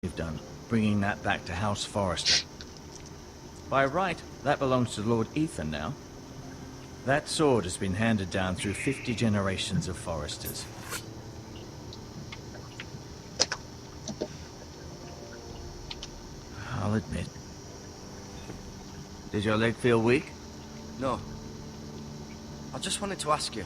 you've done, bringing that back to House Forrester. By right, that belongs to Lord Ethan now. That sword has been handed down through 50 generations of Forresters. I'll admit. Did your leg feel weak? No. I just wanted to ask you.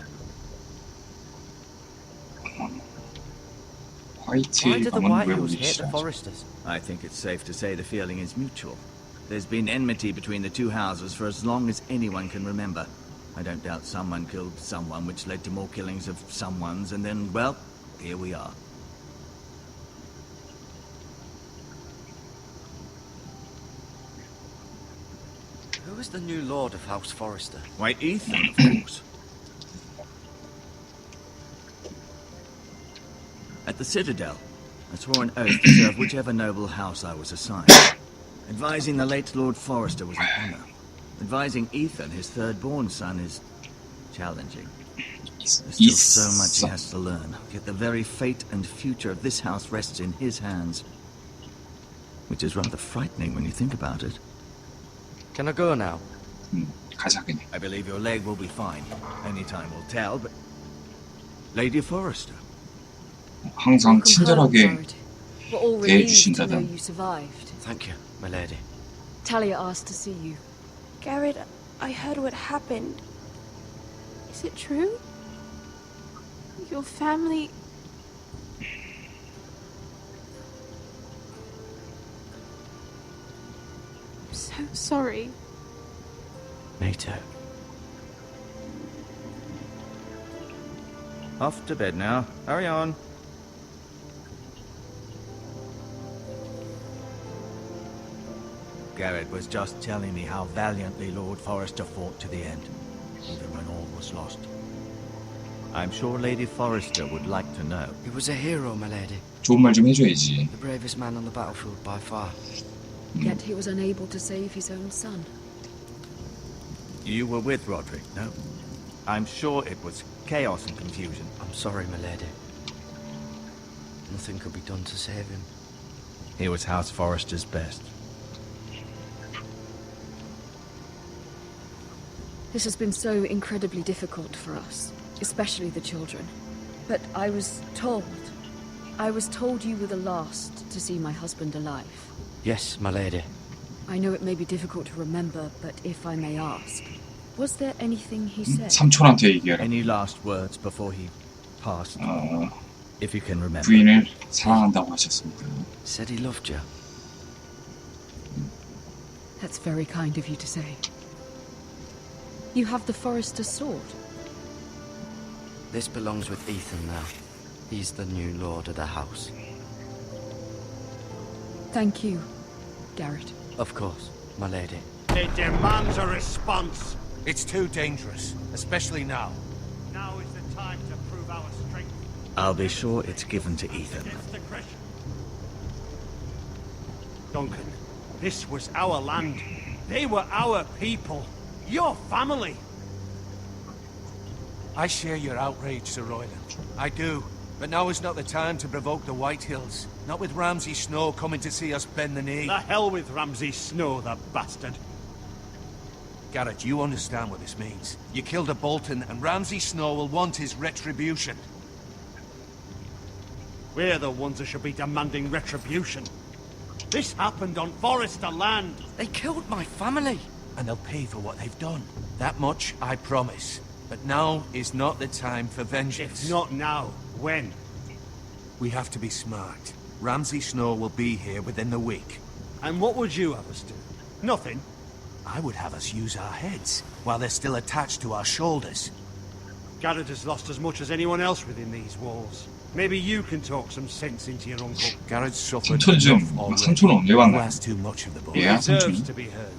Why did the White Hills hate the Forresters? I think it's safe to say the feeling is mutual. There's been enmity between the two houses for as long as anyone can remember. I don't doubt someone killed someone, which led to more killings of someones, and then, well, here we are. Who is the new Lord of House Forrester? Why, Ethan, of course. At the Citadel, I swore an oath to serve whichever noble house I was assigned. Advising the late Lord Forrester was an honor. Advising Ethan, his third-born son, is challenging. There's still so much he has to learn, yet the very fate and future of this house rests in his hands. Which is rather frightening when you think about it. Can I go now? 가자 그냥. I believe your leg will be fine. Only time will tell, but... Lady Forrester. 항상 친절하게 We're all relieved to know 대해주신다던. you survived. Thank you, my lady. Talia asked to see you. Garrett, I heard what happened. Is it true? Your family... I'm so sorry. Me too. Off to bed now. Hurry on. Garrett was just telling me how valiantly Lord Forrester fought to the end, even when all was lost. I'm sure Lady Forrester would like to know. He was a hero, my lady. 좋은 말 좀 해줘야지. The bravest man on the battlefield by far. Yet he was unable to save his own son. You were with Roderick, no? I'm sure it was chaos and confusion. I'm sorry, my lady. Nothing could be done to save him. He was House Forrester's best. This has been so incredibly difficult for us, especially the children. But I was told you were the last to see my husband alive. Yes, my lady. I know it may be difficult to remember, but if I may ask, was there anything he said? 삼촌한테 얘기하라. Any last words before he passed? If you can remember. 부인을 사랑한다고 하셨습니다. Said he loved you. That's very kind of you to say. You have the Forrester sword. This belongs with Ethan now. He's the new lord of the house. Thank you, Garrett. Of course, my lady. It demands a response. It's too dangerous, especially now. Now is the time to prove our strength. I'll be sure it's given to Ethan. Against aggression. Duncan, this was our land. They were our people. Your family. I share your outrage, Sir Royland. I do. But now is not the time to provoke the White Hills. Not with Ramsay Snow coming to see us bend the knee. The hell with Ramsay Snow, the bastard. Garrett, you understand what this means. You killed a Bolton, and Ramsay Snow will want his retribution. We're the ones that should be demanding retribution. This happened on Forrester land. They killed my family. And they'll pay for what they've done. That much I promise. But now is not the time for vengeance. If not now, when? We have to be smart. Ramsay Snow will be here within the week. And what would you have us do? Nothing. I would have us use our heads, while they're still attached to our shoulders. Garrett has lost as much as anyone else within these walls. Maybe you can talk some sense into your uncle. Garrett suffered 삼촌 좀 enough already. 삼촌은 언제 Who 왔나? has too much of the boy? He Yeah, deserves 삼촌이. to be heard.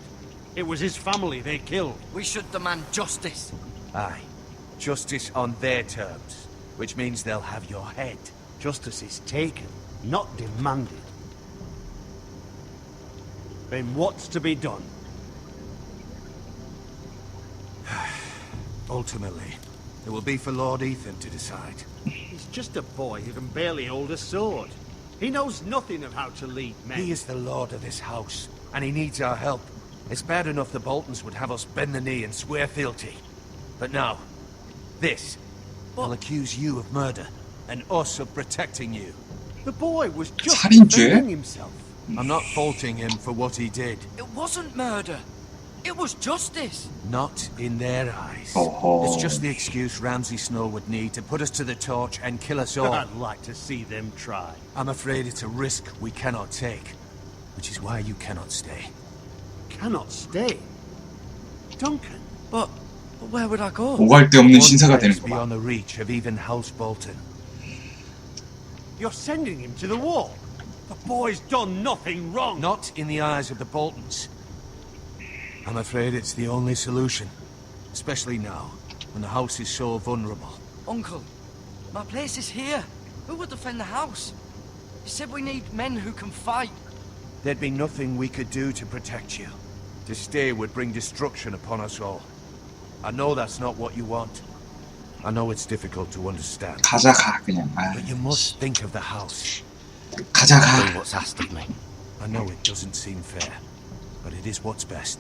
It was his family they killed. We should demand justice. Aye. Justice on their terms, which means they'll have your head. Justice is taken, not demanded. Then what's to be done? Ultimately, it will be for Lord Ethan to decide. He's just a boy who can barely hold a sword. He knows nothing of how to lead men. He is the lord of this house, and he needs our help. It's bad enough the Boltons would have us bend the knee and swear fealty. But now, this. They'll accuse you of murder, and us of protecting you. The boy was just 살인죄? defending himself. I'm not faulting him for what he did. It wasn't murder. It was justice. Not in their eyes. 어허. It's just the excuse Ramsay Snow would need to put us to the torch and kill us all. I'd like to see them try. I'm afraid it's a risk we cannot take, which is why you cannot stay. Cannot stay. Duncan. But where would I go? 오갈 데 없는 신사가 One place 되는구만. beyond the reach of even House Bolton. You're sending him to the wall. The boy's done nothing wrong. Not in the eyes of the Boltons. I'm afraid it's the only solution. Especially now, when the house is so vulnerable. Uncle, my place is here. Who would defend the house? You said we need men who can fight. There'd be nothing we could do to protect you. To stay would bring destruction upon us all. I know that's not what you want. I know it's difficult to understand. 가자 가 그냥. 아, But you must think of the house. 가자 Do 가. what's asked of me. I know it doesn't seem fair, but it is what's best.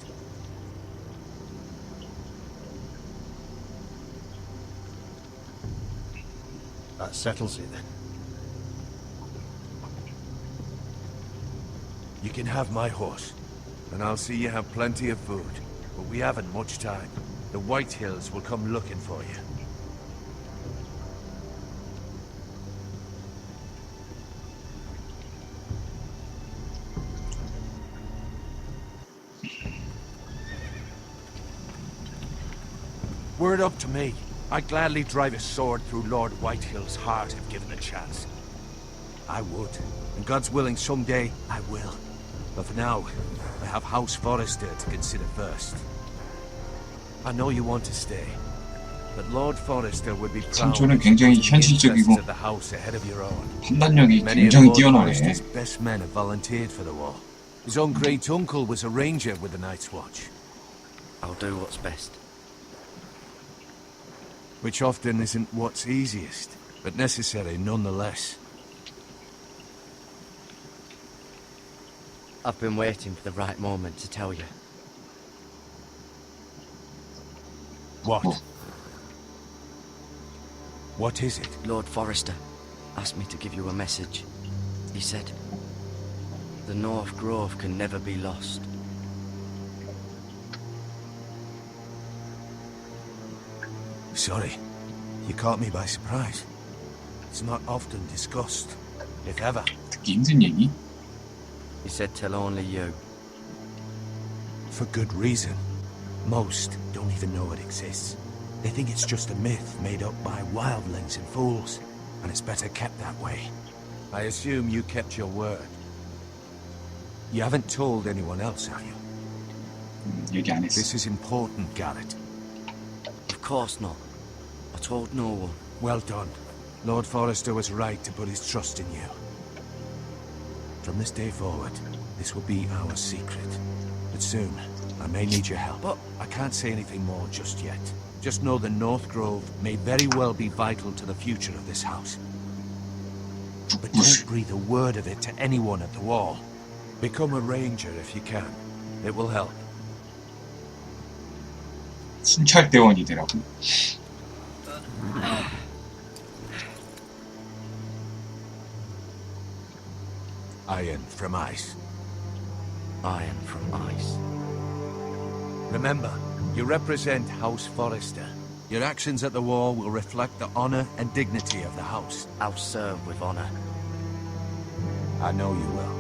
That settles it then. You can have my horse, and I'll see you have plenty of food. But we haven't much time. The White Hills will come looking for you. Were it up to me, I'd gladly drive a sword through Lord Whitehill's heart if given a chance. I would, and God's willing someday I will. But for now, I have House Forrester to consider first. I know you want to stay, but Lord Forrester would be proud 삼촌은 of 굉장히 putting the interests 현실적이고 of the house ahead of your own. 판단력이 Many of 굉장히 Lord 뛰어나네. Forrester's best men have volunteered for the war. His own great uncle was a ranger with the Night's Watch, I'll do what's best. which often isn't what's easiest, but necessary nonetheless. I've been waiting for the right moment to tell you. What? Oh. What is it? Lord Forrester asked me to give you a message. He said, the North Grove can never be lost. Sorry, you caught me by surprise. It's not often discussed, if ever. 듣기 힘든 얘기? He said tell only you. For good reason. Most don't even know it exists. They think it's just a myth made up by wildlings and fools, and it's better kept that way. I assume you kept your word. You haven't told anyone else, have you? 얘기 안 했어. This is important, Garrett. Of course not. I told no one. Well done. Lord Forrester was right to put his trust in you. From this day forward, this will be our secret. But soon, I may need your help. But I can't say anything more just yet. Just know the North Grove may very well be vital to the future of this house. But don't breathe a word of it to anyone at the wall. Become a ranger if you can. It will help. 순찰대원이더라고. Iron from ice. iron from ice. Remember, you represent House Forrester. Your actions at the war will reflect the honor and dignity of the house. I'll serve with honor. I know you will.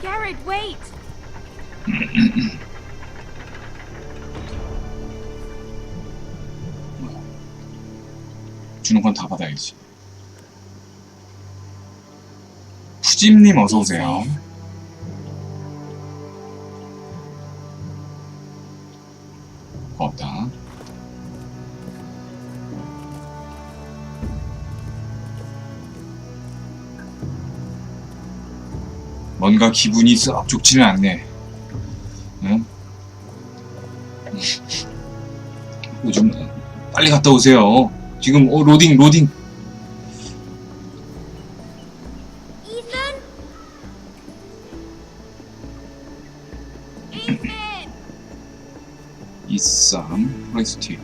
Garrett, wait! 주는 건 다 받아야지. 푸짐님 어서 오세요. 고맙다. 뭔가 기분이 썩 좋지는 않네. 응? 좀 빨리 갔다 오세요. 지금 로딩. Ethan? Ethan! 이선 포레스트.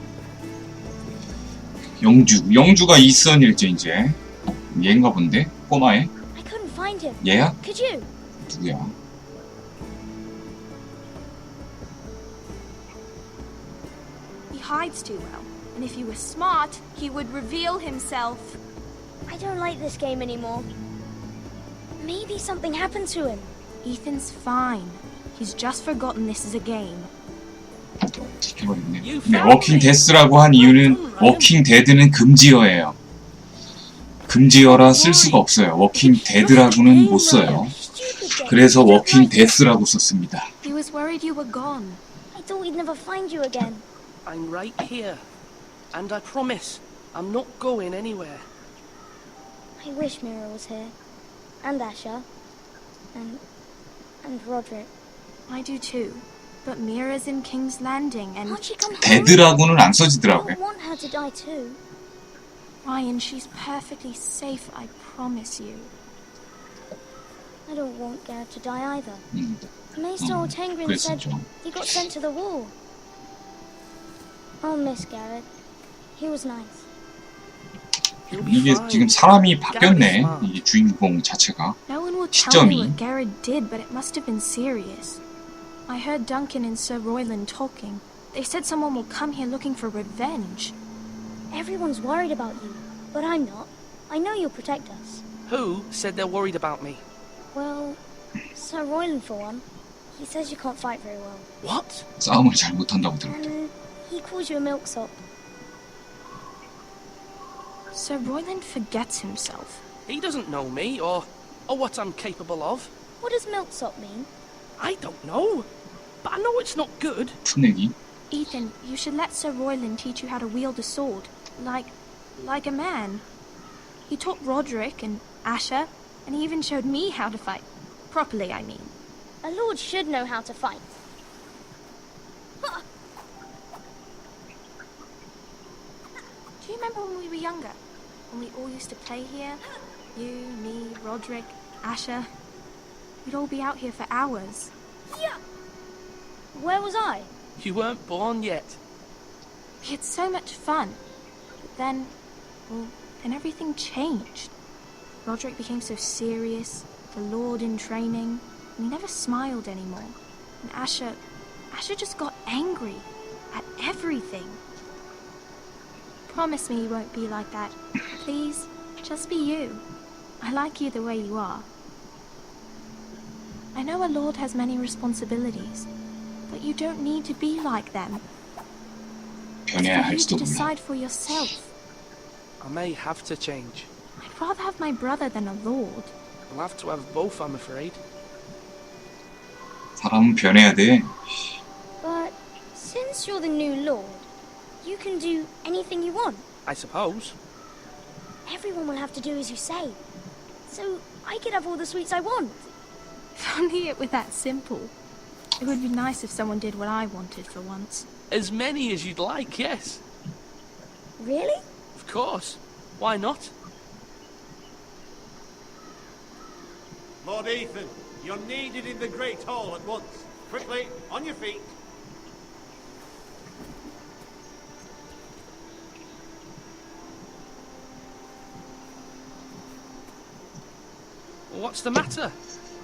영주가 이선일지 이제. 얘인가 본데? 꼬마애? I couldn't find him. 얘야? Could you? 누구야? He hides too well. And if he were smart, he would reveal himself. I don't like this game anymore. Maybe something happened to him. Ethan's fine. He's just forgotten this is a game. 지켜버렸네. 네, 워킹 데스라고 한 이유는 워킹 데드는 금지어예요. 금지어라 쓸 수가 없어요. 워킹 데드라고는 못 써요. 그래서 워킹 데스라고 썼습니다. He was worried you were gone. I thought we'd never find you again. I'm right here. And I promise, I'm not going anywhere. I wish Mira was here. And Asher. And Roderick. I do too. But Mira's in King's Landing and... Can't she come home? 데드라고는 안 I 써지더라고요. don't want her to die too. Ryan, she's perfectly safe, I promise you. I don't want Garrett to die either. Maester Ortengrin said 그랬었죠. he got sent to the war. I'll miss Garrett. He was nice. 이게 지금 사람이 바뀌었네. 이 주인공 자체가. No one will tell me 시점이. what Garrett did, but it must have been serious. I heard Duncan and Sir Royland talking. They said someone will come here looking for revenge. Everyone's worried about you, but I'm not. I know you'll protect us. Who said they're worried about me? Well, Sir Royland for one. He says you can't fight very well. What? 싸움을 잘 못한다고 들었대. And he calls you a milksop. Sir Royland forgets himself. He doesn't know me or what I'm capable of. What does milksop mean? I don't know. But I know it's not good. 푸내기. Ethan, you should let Sir Royland teach you how to wield a sword. Like a man. He taught Roderick and Asher, and he even showed me how to fight. Properly, I mean. A lord should know how to fight. Do you remember when we were younger? When we all used to play here? You, me, Roderick, Asher. We'd all be out here for hours. Yeah. Where was I? You weren't born yet. We had so much fun. But then everything changed. Roderick became so serious, the Lord in training, and he never smiled anymore. And Asher just got angry at everything. Promise me you won't be like that. Please, just be you. I like you the way you are. I know a lord has many responsibilities, but you don't need to be like them. It's 변해야 for you to 할지도 몰라. decide for yourself. I may have to change. I'd rather have my brother than a lord. I'll have to have both, I'm afraid. 사람은 변해야 돼. But since you're the new lord, you can do anything you want. I suppose. Everyone will have to do as you say. So I could have all the sweets I want. If only it were that simple. It would be nice if someone did what I wanted for once. As many as you'd like, yes. Really? Of course. Why not? Lord Ethan, you're needed in the Great Hall at once. Quickly, on your feet. What's the matter?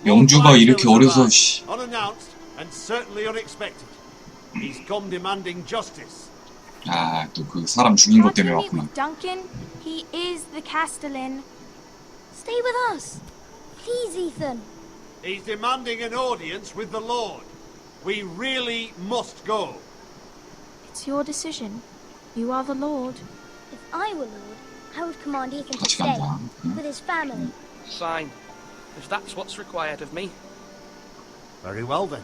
영주가 이렇게 어려서 씨. Unannounced and certainly unexpected. He's come demanding justice. 아, 또 그 사람 죽인 것 때문에 Can't you meet 왔구나. with Duncan? He is the Castellan. Stay with us. Please, Ethan. He's demanding an audience with the Lord. We really must go. It's your decision. You are the Lord. If I were Lord, I would command Ethan to 같이 stay 간다. 응? with his family. Fine. If that's what's required of me. Very well then.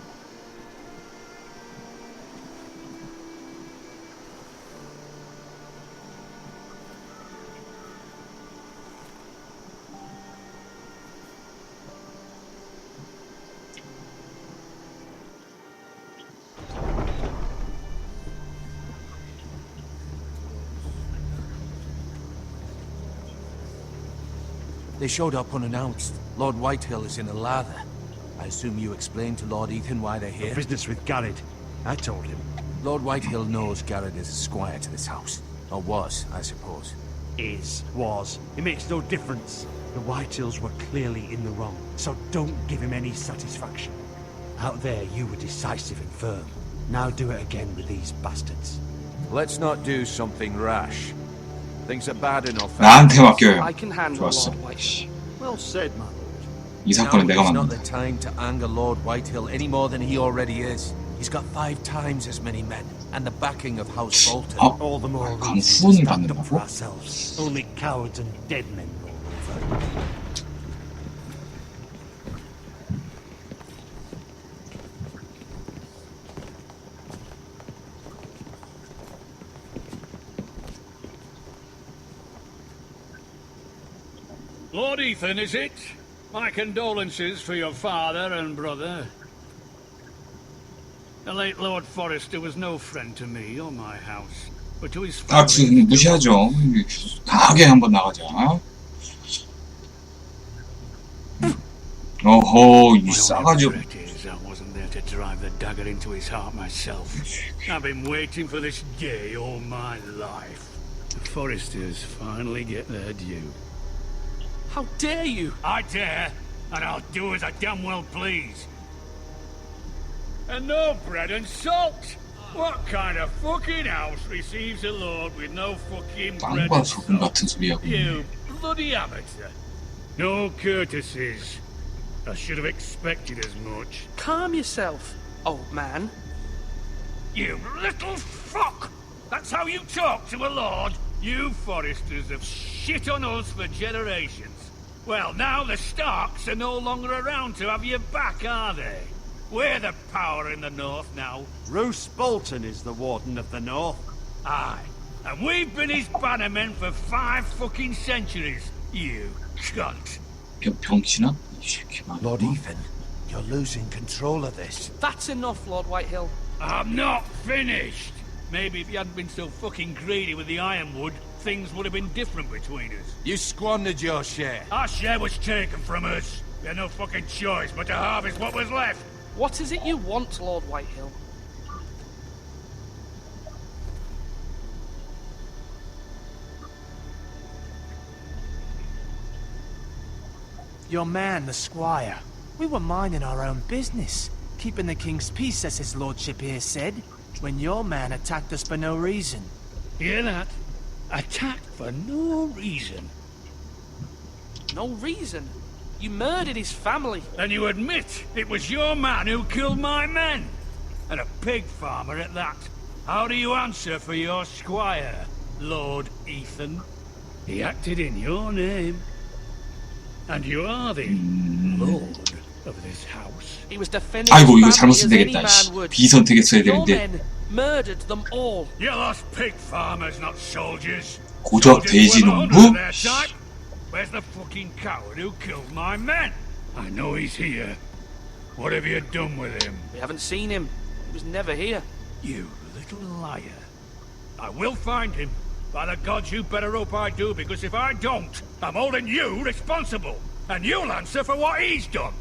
They showed up unannounced. Lord Whitehill is in a lather. I assume you explained to Lord Ethan why they're here? Business with Garrett. I told him. Lord Whitehill knows Garrett is a squire to this house. Or was, I suppose. Was. It makes no difference. The Whitehills were clearly in the wrong, so don't give him any satisfaction. Out there, you were decisive and firm. Now do it again with these bastards. Let's not do something rash. Things are bad enough. 나한테 맡겨요. I can handle 좋았어. Lord Whitehill. Well said, my lord. 이 사건은 내가 Now is not 만든다. the time to anger Lord Whitehill any more than he already is. He's got 5 times as many men, and the backing of House Bolton. 어? All the more 강 reason to 후원을 stand up for 받는다고? ourselves. Only cowards and dead men roll over. Lord Ethan, is it? My condolences for your father and brother. The late Lord Forrester was no friend to me or my house, but to his 다 family... 무시하죠. 강하게 한번 나가자. 어허, 이 싸가지. I wasn't there to drive the dagger into his heart myself. I've been waiting for this day all my life. The Forresters finally get their due. How dare you? I dare, and I'll do as I damn well please. And no bread and salt! What kind of fucking house receives a lord with no fucking bread 빵과 and 소금 salt? 같은 소리 하고 You 있네. bloody amateur. No courtesies. I should have expected as much. Calm yourself, old man. You little fuck! That's how you talk to a lord? You Forresters have shit on us for generations. Well, now the Starks are no longer around to have your back, are they? We're the power in the north now. Roose Bolton is the Warden of the North. Aye. And we've been his bannermen for 5 fucking centuries. You cunt. 병신아? 이 새끼 말이야. Lord Ethan, you're losing control of this. That's enough, Lord Whitehill. I'm not finished. Maybe if you hadn't been so fucking greedy with the ironwood, things would have been different between us. You squandered your share. Our share was taken from us. We had no fucking choice but to harvest what was left. What is it you want, Lord Whitehill? Your man, the squire. We were minding our own business, keeping the king's peace, as his lordship here said, when your man attacked us for no reason. Hear that? Attacked for no reason. No reason. You murdered his family. And you admit it was your man who killed my men? And a pig farmer at that. How do you answer for your squire, Lord Ethan? He acted in your name. And you are the lord of this house. He was defending 아이고 이거 his 잘못 family as any 선택했다. 씨. man would. 비선택했어야 Your 되는데 men murdered them all. You lost pig farmers, not soldiers. 고작 Soldiers 돼지 were the 농부? honor of their type. Where's the fucking coward who killed my men? I know he's here. What have you done with him? We haven't seen him. He was never here. You little liar. I will find him. By the gods, you better hope I do, because if I don't, I'm holding you responsible. And you'll answer for what he's done.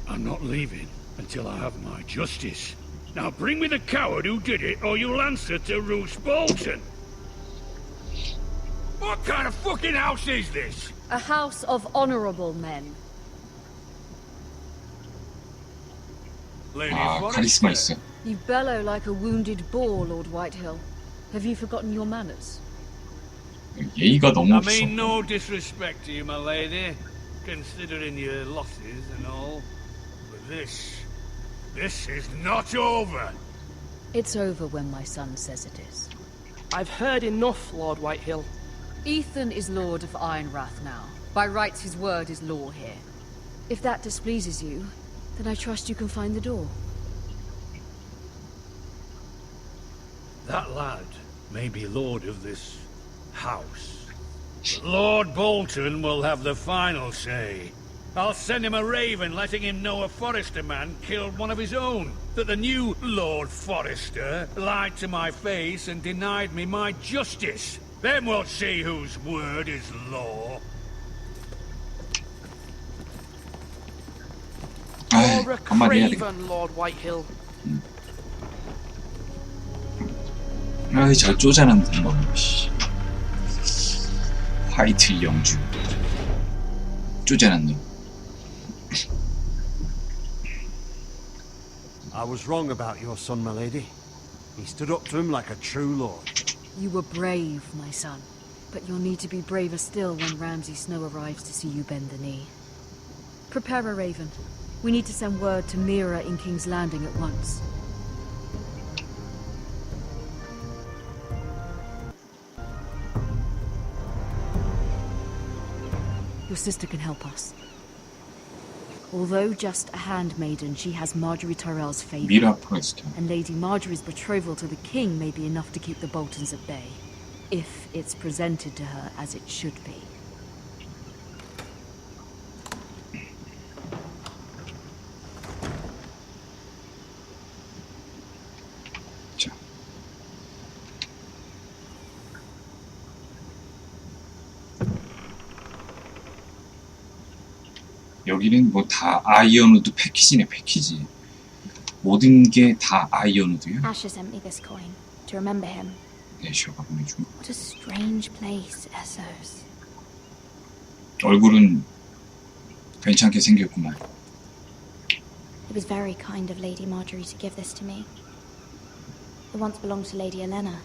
I'm not leaving until I have my justice. Now bring me the coward who did it, or you'll answer to Roose Bolton. What kind of fucking house is this? A house of honorable men. Lady 아 Forrester. 카리스마 있어. You bellow like a wounded boar, Lord Whitehill. Have you forgotten your manners? 예의가 너무 I 없어. mean no disrespect to you, my lady, considering your losses and all. But this is not over. It's over when my son says it is. I've heard enough, Lord Whitehill. Ethan is Lord of Ironrath now. By rights, his word is law here. If that displeases you, then I trust you can find the door. That lad may be lord of this house. But Lord Bolton will have the final say. I'll send him a raven letting him know a Forrester man killed one of his own. That the new Lord Forrester lied to my face and denied me my justice. Then we'll see whose word is law. 돼. 한마디 해야 돼. Lord Whitehill. 아이 저 쪼잔한 놈. 화이트 영주. 쪼잔한 놈. I was wrong about your son, my lady. He stood up to him like a true lord. You were brave, my son. But you'll need to be braver still when Ramsay Snow arrives to see you bend the knee. Prepare a raven. We need to send word to Mira in King's Landing at once. Your sister can help us. Although just a handmaiden, she has Marjorie Tyrell's favor. 미라 프레스트. And Lady Marjorie's betrothal to the king may be enough to keep the Boltons at bay. If it's presented to her as it should be. 자. 여기는 뭐 다 아이언우드 패키지네, 패키지. 모든 게 다 아이언우드요? Asher sent me this coin to remember him. 애셔가 보내준. What a strange place, Essos. 얼굴은 괜찮게 생겼구만. It was very kind of Lady Marjorie to give this to me. It once belonged to Lady Elena.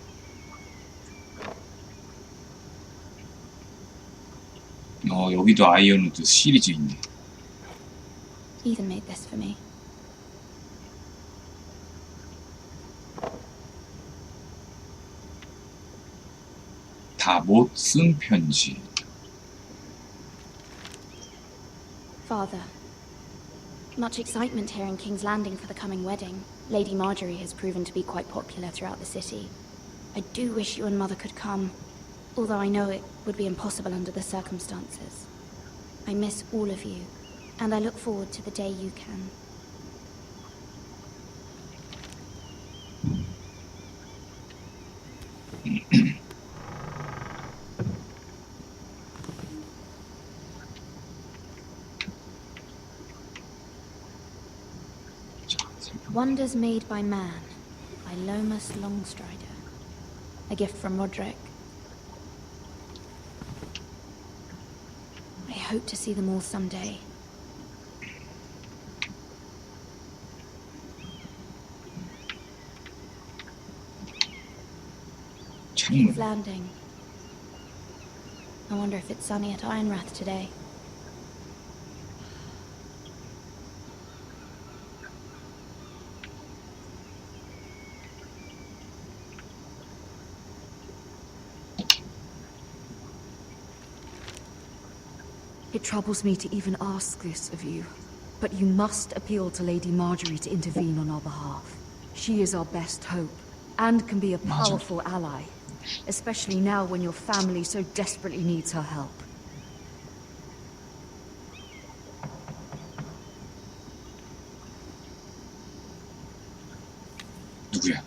여기도 아이언우드 시리즈 있네. Ethan made this for me. 다 못 쓴 편지. Father, much excitement here in King's Landing for the coming wedding. Lady Marjorie has proven to be quite popular throughout the city. I do wish you and Mother could come, although I know it would be impossible under the circumstances. I miss all of you, and I look forward to the day you can. Wonders Made by Man, by Lomas Longstrider. A gift from Roderick. I hope to see them all someday. King's Landing. I wonder if it's sunny at Ironrath today. It troubles me to even ask this of you, but you must appeal to Lady Marjorie to intervene on our behalf. She is our best hope, and can be a powerful ally, especially now when your family so desperately needs her help. 누구야?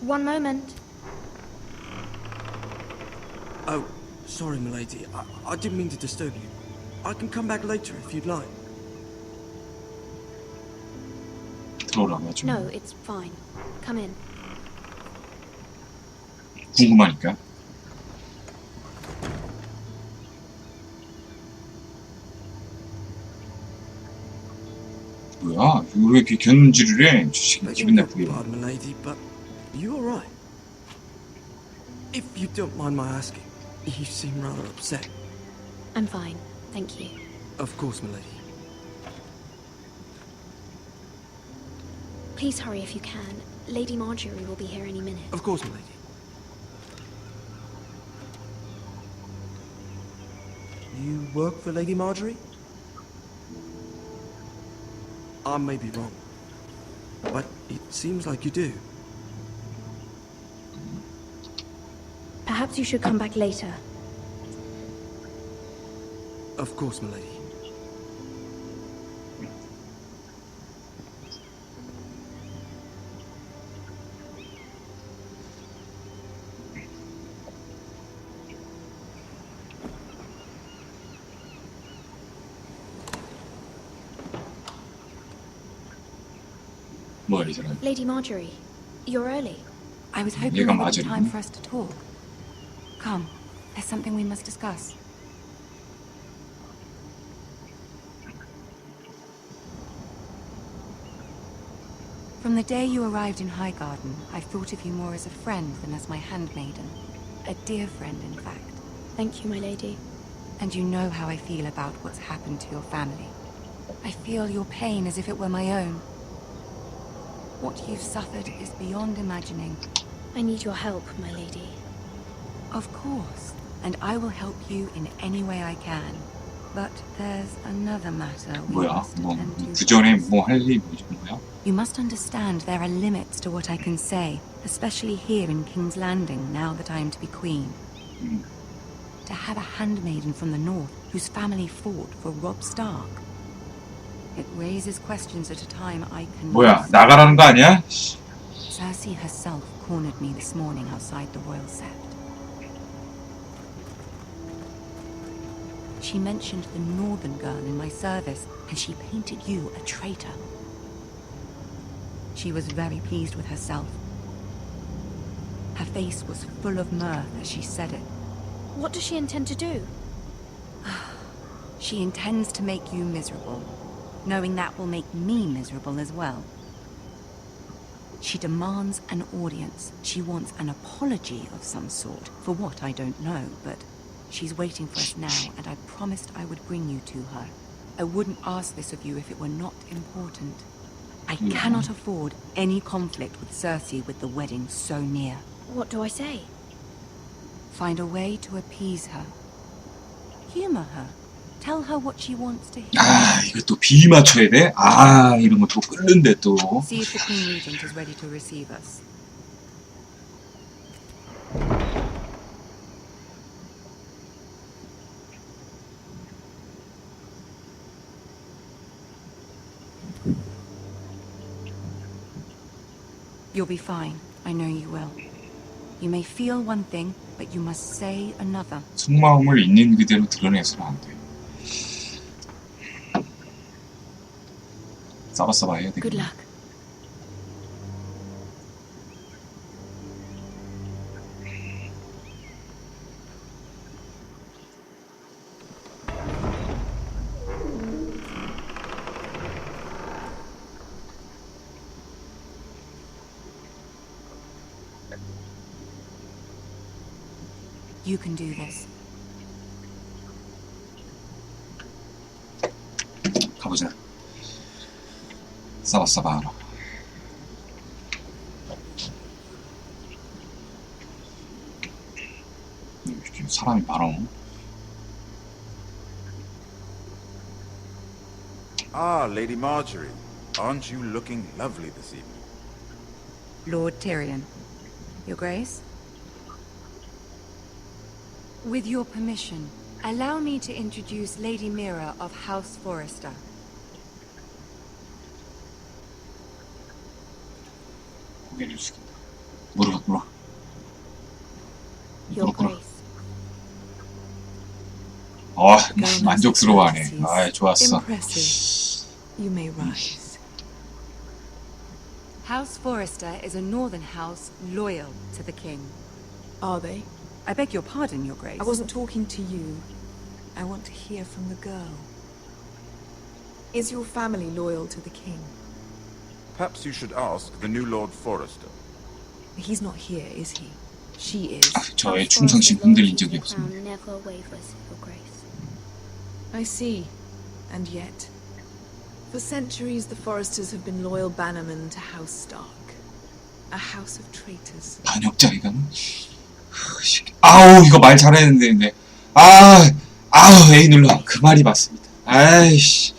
One moment. Oh, sorry, milady. I didn't mean to disturb you. I can come back later if you'd like. 들어오라고 하죠. No, it's fine. Come in. 궁금하니까. 뭐야? 이거 왜 이렇게 견눈질을 해? 기분 나쁘게. Pardon, milady, but you all right? If you don't mind my asking, you seem rather upset. I'm fine, thank you. Of course, milady. Please hurry if you can. Lady Marjorie will be here any minute. Of course, milady. You work for Lady Marjorie? I may be wrong, but it seems like you do. Perhaps you should come back later. Of course, milady. 뭐야 이 사람? Lady Marjorie, you're early. I was hoping 얘가 there would be time 마저리구나. for us to talk. Come, there's something we must discuss. From the day you arrived in Highgarden, I've thought of you more as a friend than as my handmaiden. A dear friend, in fact. Thank you, my lady. And you know how I feel about what's happened to your family. I feel your pain as if it were my own. What you've suffered is beyond imagining. I need your help, my lady. Of course, and I will help you in any way I can. But there's another matter we 뭐야? must 뭐 attend to 그 전에 first. 뭐 할 일이 뭐야? You must understand there are limits to what I can say, especially here in King's Landing, now that I am to be queen. To have a handmaiden from the north whose family fought for Robb Stark. It raises questions at a time I can... 뭐야? 나가라는 거 아니야? Cersei herself cornered me this morning outside the Royal Sept. She mentioned the northern girl in my service, and she painted you a traitor. She was very pleased with herself. Her face was full of mirth as she said it. What does she intend to do? She intends to make you miserable, knowing that will make me miserable as well. She demands an audience. She wants an apology of some sort, for what I don't know, but she's waiting for us now, and I promised I would bring you to her. I wouldn't ask this of you if it were not important. I cannot afford any conflict with Cersei with the wedding so near. What do I say? Find a way to appease her. Humor her. Tell her what she wants to hear. 아, 이거 또 비 맞춰야 돼? 아, 이런 거 또 끓는데 또. See if the Queen Regent is ready to receive us. You'll be fine. I know you will. You may feel one thing, but you must say another. 속마음을 있는 그대로 드러내서는 안 돼. 싸바싸바 해야 돼. Good luck. You can do this. 가보자. 싸바싸바 하러. 사람이 많아. Ah, Lady Marjorie. Aren't you looking lovely this evening? Lord Tyrion. Your Grace? With your permission, allow me to introduce Lady Mira of House Forrester. 고개를 숙인다. 물어. Your 물었구나. Grace. 만족스러워하네. 아, 좋았어. Impressive. You may rise. House Forrester is a northern house loyal to the king. Are they? I beg your pardon, Your Grace. I wasn't talking to you. I want to hear from the girl. Is your family loyal to the king? Perhaps you should ask the new Lord Forrester. He's not here, is he? She is. 저의 충성심 흔들린 적이 The crown 없습니다. never wavers, Your Grace. I see. And yet, for centuries the Forresters have been loyal bannermen to House Stark. A house of traitors. 반역자이가. 아우, 이거 말 잘했는데, 근데. 아우, 에이 눌러. 그 말이 맞습니다. 아이씨.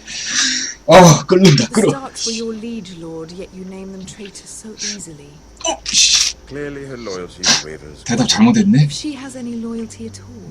끓는다, The 끓어. Starks were your liege lord, yet you name them traitors so easily. Clearly her loyalty wavers. 대답 잘못했네. If she has any loyalty at all,